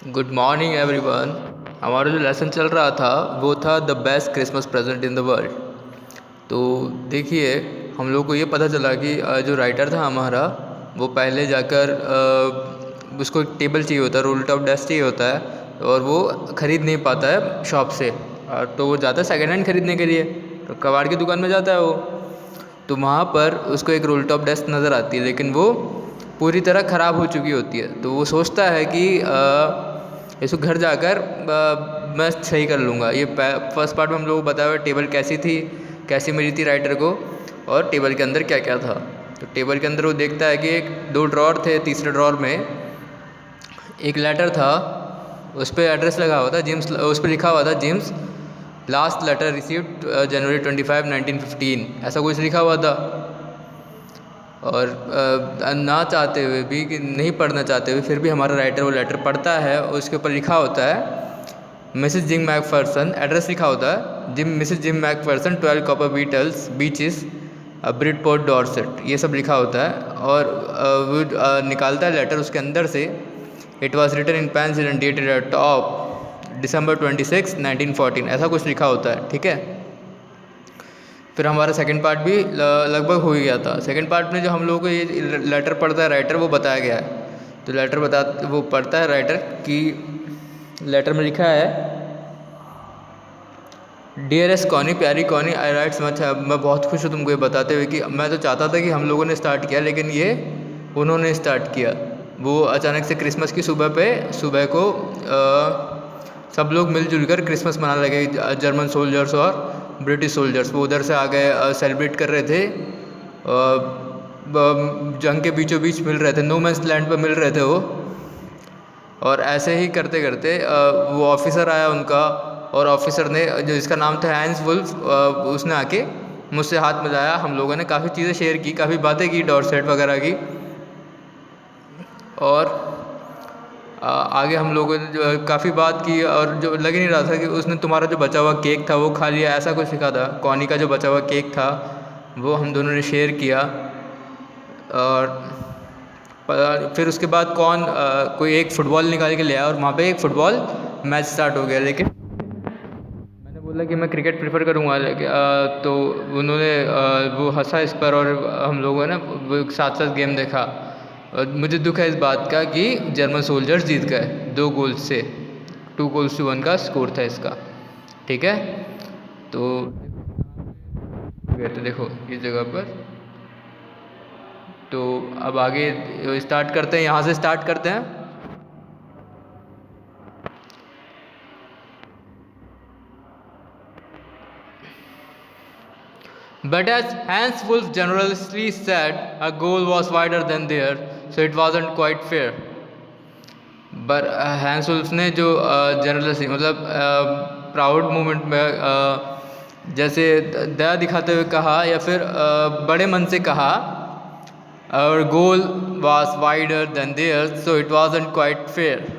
Good morning everyone. हमारा जो lesson चल रहा था वो था the best Christmas present in the world. तो देखिए, हम लोग को ये पता चला कि जो राइटर था हमारा वो पहले जाकर उसको एक टेबल चाहिए होता है, रोल टॉप डेस्क चाहिए होता है और वो ख़रीद नहीं पाता है शॉप से। तो वो जाता है सेकेंड हैंड ख़रीदने के लिए, तो कबाड़ की दुकान में जाता है वो। तो वहाँ पर उसको एक रोल टॉप डेस्क नज़र आती है, लेकिन वो पूरी तरह ख़राब हो चुकी होती है। तो वो सोचता है कि इसको घर जाकर मैं सही कर लूँगा। ये फर्स्ट पार्ट में हम लोग को बताया हुआ टेबल कैसी थी, कैसी मिली थी राइटर को, और टेबल के अंदर क्या क्या था। तो टेबल के अंदर वो देखता है कि एक दो ड्रॉर थे, तीसरे ड्रॉर में एक लेटर था, उस पर एड्रेस लगा हुआ था जिम्स, उस पर लिखा हुआ था जिम्स लास्ट लेटर रिसीव्ड जनवरी 25, 1915, ऐसा कुछ लिखा हुआ था। और ना चाहते हुए भी, कि नहीं पढ़ना चाहते हुए फिर भी हमारा राइटर वो लेटर पढ़ता है। उसके ऊपर लिखा होता है मिसेस जिम मैकफर्सन, एड्रेस लिखा होता है gym Mrs gym Macpherson 12 copper beaches Bridport Dorset, ये सब लिखा होता है। और वो निकालता है लेटर उसके अंदर से। It was written in pencil and dated at top December 26, 1914, ऐसा कुछ लिखा होता है। ठीक है, फिर हमारा सेकंड पार्ट भी लगभग हो ही गया था। सेकंड पार्ट में जो हम लोगों को ये लेटर पढ़ता है राइटर, वो बताया गया है। तो वो पढ़ता है राइटर कि लेटर में लिखा है, डियरेस्ट कॉनी, प्यारी कॉनी, आई राइट्स मच। मैं बहुत खुश हूँ तुमको ये बताते हुए कि मैं तो चाहता था कि हम लोगों ने स्टार्ट किया, लेकिन ये उन्होंने स्टार्ट किया। वो अचानक से क्रिसमस की सुबह को सब लोग मिलजुल कर क्रिसमस मनाने लगे। जर्मन सोल्जर्स और ब्रिटिश सोल्जर्स वो उधर से आ गए, सेलिब्रेट कर रहे थे। जंग के बीचों बीच मिल रहे थे, नो मैंस लैंड पर मिल रहे थे वो। और ऐसे ही करते करते वो ऑफिसर आया उनका, और ऑफिसर ने, जो जिसका नाम था हैंस वुल्फ, उसने आके मुझसे हाथ मिलाया। हम लोगों ने काफ़ी चीज़ें शेयर की, काफ़ी बातें की, डॉर्सेट वगैरह की। और आगे हम लोगों ने जो काफ़ी बात की, और जो लग ही नहीं रहा था कि उसने तुम्हारा जो बचा हुआ केक था वो खा लिया, ऐसा कुछ लिखा था। कॉनी का जो बचा हुआ केक था वो हम दोनों ने शेयर किया। और फिर उसके बाद कोई एक फ़ुटबॉल निकाल के ले आया, और वहाँ पे एक फ़ुटबॉल मैच स्टार्ट हो गया। लेकिन मैंने बोला कि मैं क्रिकेट प्रेफर करूँगा, तो उन्होंने वो हंसा इस पर, और हम लोगों ने वो साथ साथ गेम देखा। और मुझे दुख है इस बात का कि जर्मन सोल्जर्स जीत गए 2 गोल्स से। 2-1 का स्कोर था इसका। ठीक है, तो गए थे देखो इस जगह पर। तो अब आगे स्टार्ट करते हैं, यहाँ से स्टार्ट करते हैं। But as Hans Wolff generously said, a goal was wider than theirs, so it wasn't quite fair. पर हैंस वुल्फ ने जो जनरलसी, मतलब प्राउड मूवमेंट में जैसे दया दिखाते हुए कहा, या फिर बड़े मन से कहा, our goal was wider than theirs so it wasn't quite fair.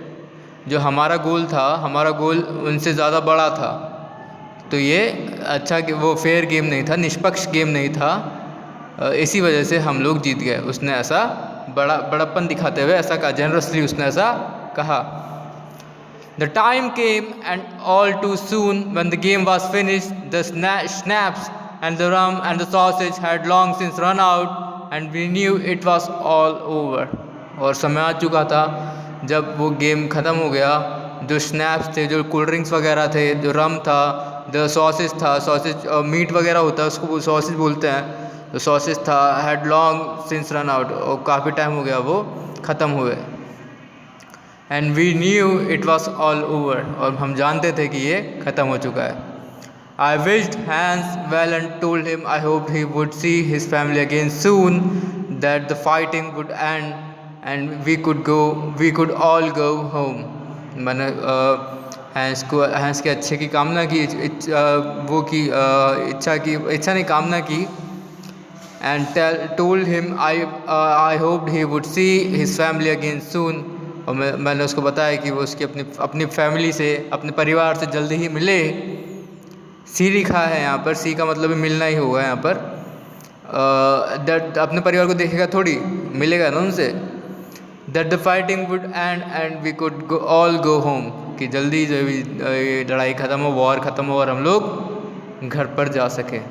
जो हमारा गोल था, हमारा गोल उनसे ज़्यादा बड़ा था, तो ये अच्छा कि वो फेयर गेम नहीं था, निष्पक्ष गेम नहीं था। इसी वजह से हम लोग जीत गए। उसने ऐसा बड़प्पन दिखाते हुए ऐसा कहा, जनरसली उसने ऐसा कहा। The time came, and all too soon, when the game was finished, the schnapps and the rum and the sausage had long since run out, and we knew it was all over. और समय आ चुका था जब वो game ख़त्म हो गया। जो स्नैप्स थे, जो कोल्ड ड्रिंक्स वगैरह थे, जो रम था, जो सॉसेज था, सॉसेज मीट वगैरह होता है उसको सॉसेज बोलते हैं, तो सॉसेज था, had long since run out, और काफ़ी टाइम हो गया वो ख़त्म हुए। And we knew it was all over, और हम जानते थे कि ये ख़त्म हो चुका है। I wished Hans well and told him I hope he would see his family again soon, that the fighting would end and we could all go home. मैंने हैंस के अच्छे की कामना की, इच्छा नहीं, कामना की। And told him I hoped he would see his family again soon, और मैंने उसको बताया कि वो उसकी अपनी फैमिली से, अपने परिवार से जल्दी ही मिले। सी लिखा है यहाँ पर, सी का मतलब मिलना ही होगा यहाँ पर। अपने परिवार को देखेगा थोड़ी, मिलेगा ना उनसे। That the fighting would end we could all go home, कि जल्दी जो भी ये लड़ाई ख़त्म हो, वॉर ख़त्म हो और हम लोग घर पर जा सकें।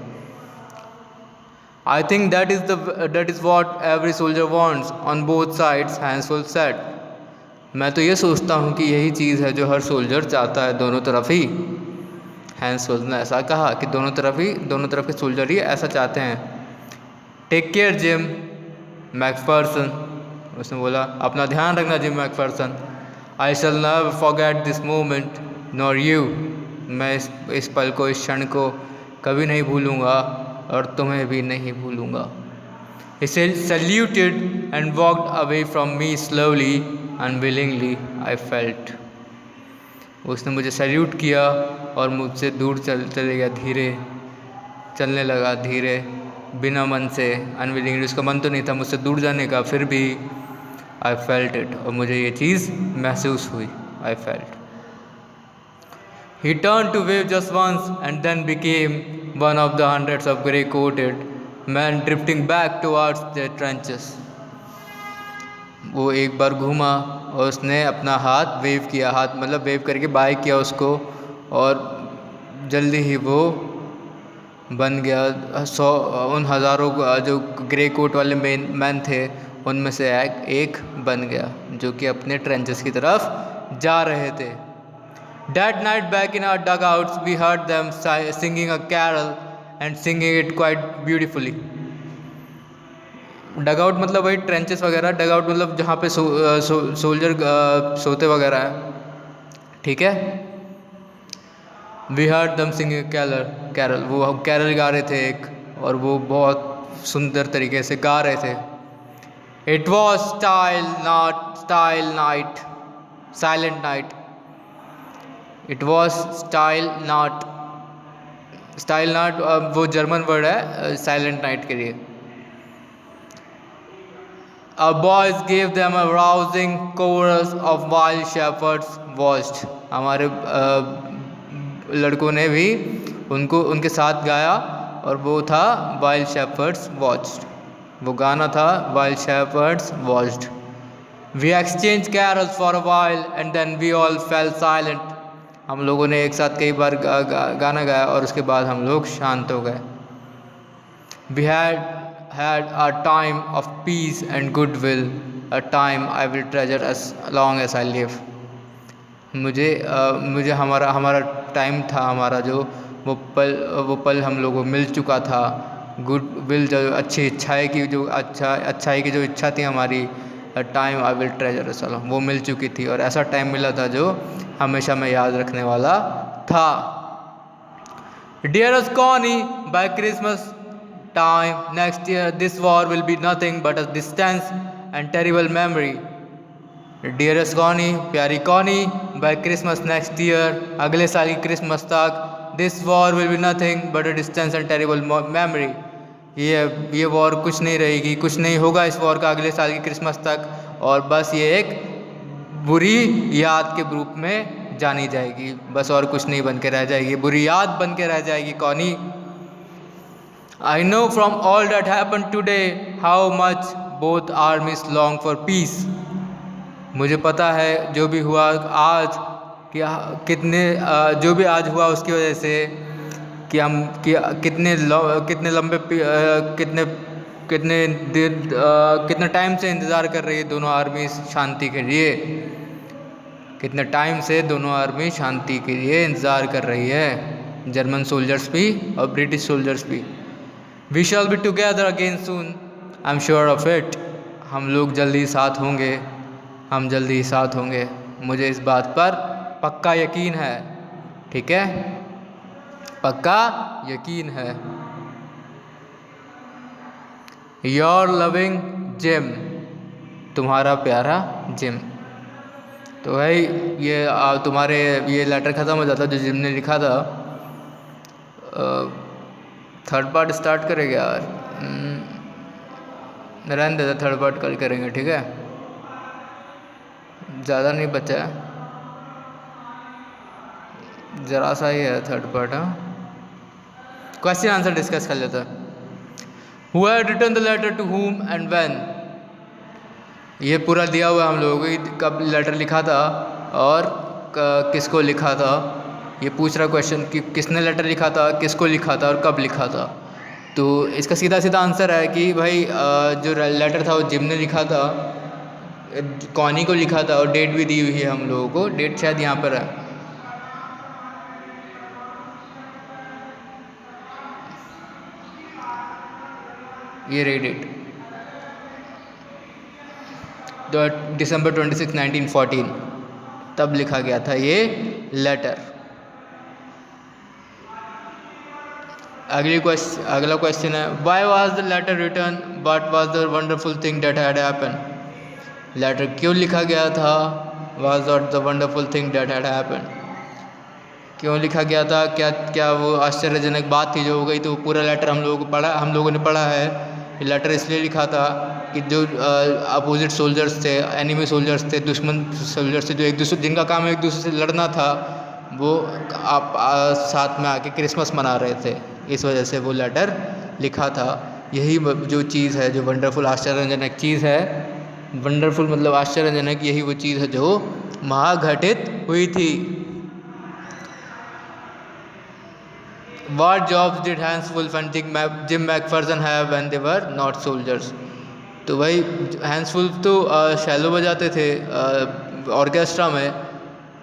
I think that is what every soldier wants on both sides, हैंसफुल सेड। मैं तो ये सोचता हूँ कि यही चीज़ है जो हर सोल्जर चाहता है, दोनों तरफ ही। हैंसफुल ने ऐसा कहा कि दोनों तरफ के सोल्जर ही ऐसा चाहते हैं। टेक केयर जिम मैकफर्सन, उसने बोला अपना ध्यान रखना gym Macpherson. I shell never forget this moment nor you, मैं इस पल को, इस क्षण को कभी नहीं भूलूंगा और तुम्हें भी नहीं भूलूंगा। He saluted and walked away from me slowly, unwillingly I felt। उसने मुझे सैल्यूट किया और मुझसे दूर चले गया, धीरे चलने लगा, धीरे, बिना मन से। अनविलिंगली, उसका मन तो नहीं था मुझसे दूर जाने का, फिर भी आई फेल्ट इट, और मुझे ये चीज़ महसूस हुई। I felt. He turned to wave just once and then became one of the hundreds of grey-coated men drifting back towards their trenches। वो एक बार घूमा और उसने अपना हाथ वेव किया, हाथ मतलब वेव करके बाय किया उसको, और जल्दी ही वो बन गया उन हज़ारों जो ग्रे कोट वाले मैन थे उनमें से एक बन गया, जो कि अपने ट्रेंचेस की तरफ जा रहे थे। That night back in our dugouts we heard them singing a carol and singing it quite beautifully। Dugout मतलब वही ट्रेंचेस वगैरह, डगआउट मतलब जहाँ पे सोल्जर सोते वगैरह है, ठीक है। वी हर्ड दम सिंगिंग कैरल, वो कैरल गा रहे थे एक, और वो बहुत सुंदर तरीके से गा रहे थे। It was style night, silent night. It was style not वो जर्मन वर्ड है साइलेंट नाइट के लिए। Our boys gave them a rousing chorus of wild shepherds watched। हमारे लड़कों ने भी उनके साथ गाया, और वो था वाइल्ड शेपर्ड्स वॉच्ड, वो गाना था while shepherds watched. We exchange carols for a while and then we all fell silent. हम लोगों ने एक साथ कई बार गाना गाया और उसके बाद हम लोग शांत हो गए। We had a time of peace and goodwill, a time I will treasure as long as I live। मुझे हमारा टाइम था, हमारा जो वो पल हम लोगों को मिल चुका था। गुड विल, जो अच्छी इच्छाई की, जो अच्छाई की जो इच्छा थी हमारी, time I will treasure as long, वो मिल चुकी थी, और ऐसा टाइम मिला था जो हमेशा मैं याद रखने वाला था। Dearest Connie, by Christmas time next year this war will be nothing but a distant and terrible memory। Dearest Connie, प्यारी Connie, by Christmas next year, अगले साल की क्रिसमस तक, this war will be nothing but a distant and terrible memory। ये war कुछ नहीं रहेगी, कुछ नहीं होगा इस वॉर का अगले साल की क्रिसमस तक, और बस ये एक बुरी याद के रूप में जानी जाएगी, बस, और कुछ नहीं बन के रह जाएगी, बुरी याद बन के रह जाएगी Connie. I know from all that happened today how much both armies long for peace। मुझे पता है जो भी हुआ आज, कि जो भी आज हुआ उसकी वजह से, कि हम कितने लंबे कितने टाइम से इंतज़ार कर रही है दोनों आर्मी शांति के लिए, कितने टाइम से दोनों आर्मी शांति के लिए इंतज़ार कर रही है, जर्मन सोल्जर्स भी और ब्रिटिश सोल्जर्स भी। We shall be together again soon, I'm sure of it। हम लोग जल्दी साथ होंगे, हम जल्दी साथ होंगे, मुझे इस बात पर पक्का यकीन है, ठीक है, पक्का यकीन है। Your loving जिम, तुम्हारा प्यारा जिम। तो भाई ये तुम्हारे ये लेटर ख़त्म हो जाता जो जिम ने लिखा था। थर्ड पार्ट स्टार्ट करेंगे यार, रहने देते, थर्ड पार्ट कल करेंगे, ठीक है, ज़्यादा नहीं बचा है, ज़रा सा ही है थर्ड पार्ट। हाँ, क्वेश्चन आंसर डिस्कस कर लेते हैं। Who had written the letter to whom and when? ये पूरा दिया हुआ है हम लोगों को कि कब लेटर लिखा था और किसको लिखा था। ये पूछ रहा क्वेश्चन कि किसने लेटर लिखा था, किसको लिखा था और कब लिखा था। तो इसका सीधा सीधा आंसर है कि भाई जो लेटर था वो जिम ने लिखा था, कॉनी को लिखा था, और डेट भी दी हुई है हम लोगों को। डेट शायद यहाँ पर है, ये रही डेट, December 26, 1914, तब लिखा गया था ये लेटर। अगला क्वेश्चन है, why was the letter return, what was the wonderful thing that had happen. Letter क्यों लिखा गया था, was not the wonderful thing that had happen, क्यों लिखा गया था, क्या क्या वो आश्चर्यजनक बात थी जो हो गई। तो पूरा लेटर हम लोगों ने पढ़ा है। ये लेटर इसलिए लिखा था कि जो अपोजिट सोल्जर्स थे, एनिमी सोल्जर्स थे, दुश्मन सोल्जर्स थे, जो एक दूसरे जिनका काम एक दूसरे से लड़ना था, वो साथ में आके क्रिसमस मना रहे थे। इस वजह से वो लेटर लिखा था। यही जो चीज़ है, जो वंडरफुल आश्चर्यजनक चीज़ है, वंडरफुल मतलब आश्चर्यजनक, यही वो चीज़ है जो महाघटित हुई थी। What jobs did Hans Wolf and Jim McPherson have when they were not soldiers? तो भाई हैंस वुल्फ तो शैलो बजाते थे ऑर्केस्ट्रा में।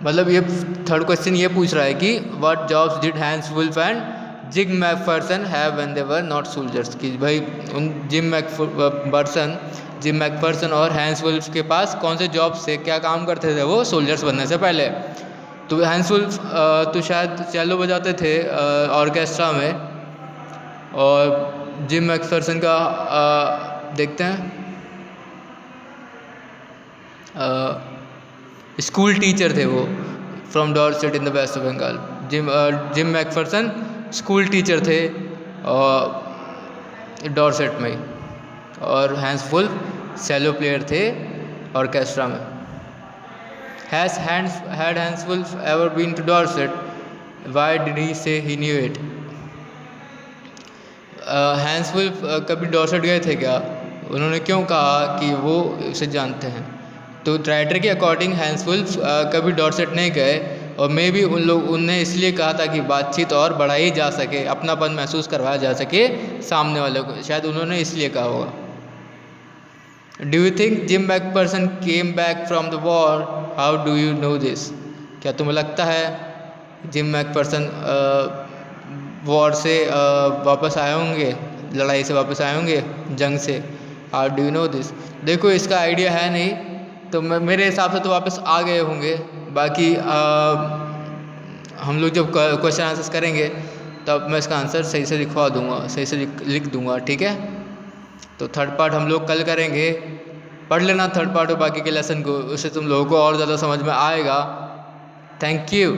मतलब ये थर्ड क्वेश्चन ये पूछ रहा है कि what jobs did Hans Wolf and Jim McPherson have when they were not soldiers, कि भाई उन जिम मैकफर्सन और हैंस वुल्फ के पास कौन से जॉब्स थे, क्या काम करते थे वो सोल्जर्स बनने से पहले। तो हैंस वुल्फ तो शायद चैलो बजाते थे ऑर्केस्ट्रा में, और जिम मैकफर्सन का देखते हैं स्कूल टीचर थे वो, from Dorset in the west of Bengal. Jim McPherson school teacher थे डॉर्सेट में, और हैंस वुल्फ सेलो प्लेयर थे ऑर्केस्ट्रा में। Had Hans Wolf ever been to Dorset? Why did he say he knew it? Hans Wolf कभी Dorset गए थे क्या, उन्होंने क्यों कहा कि वो उसे जानते हैं। तो राइटर के अकॉर्डिंग हैंस वुल्फ कभी डॉर्सेट नहीं गए, और मे बी उनने इसलिए कहा था कि बातचीत और बढ़ाई जा सके, अपनापन महसूस करवाया जा सके सामने वाले को, शायद उन्होंने इसलिए कहा होगा। Do you think gym Macpherson came back from the war, how do you know this. क्या तुम्हें लगता है जिम मैकफर्सन वॉर से वापस आए होंगे, लड़ाई से वापस आए होंगे, जंग से। How do you know this, देखो इसका आइडिया है नहीं, तो मेरे हिसाब से तो वापस आ गए होंगे। बाकी हम लोग जब क्वेश्चन आंसर्स करेंगे तब मैं इसका आंसर सही से लिखवा दूंगा, सही से लिख दूंगा, ठीक है। तो थर्ड पार्ट हम लोग कल करेंगे। पढ़ लेना थर्ड पार्ट और बाकी के लेसन को, उससे तुम लोगों को और ज़्यादा समझ में आएगा। Thank you.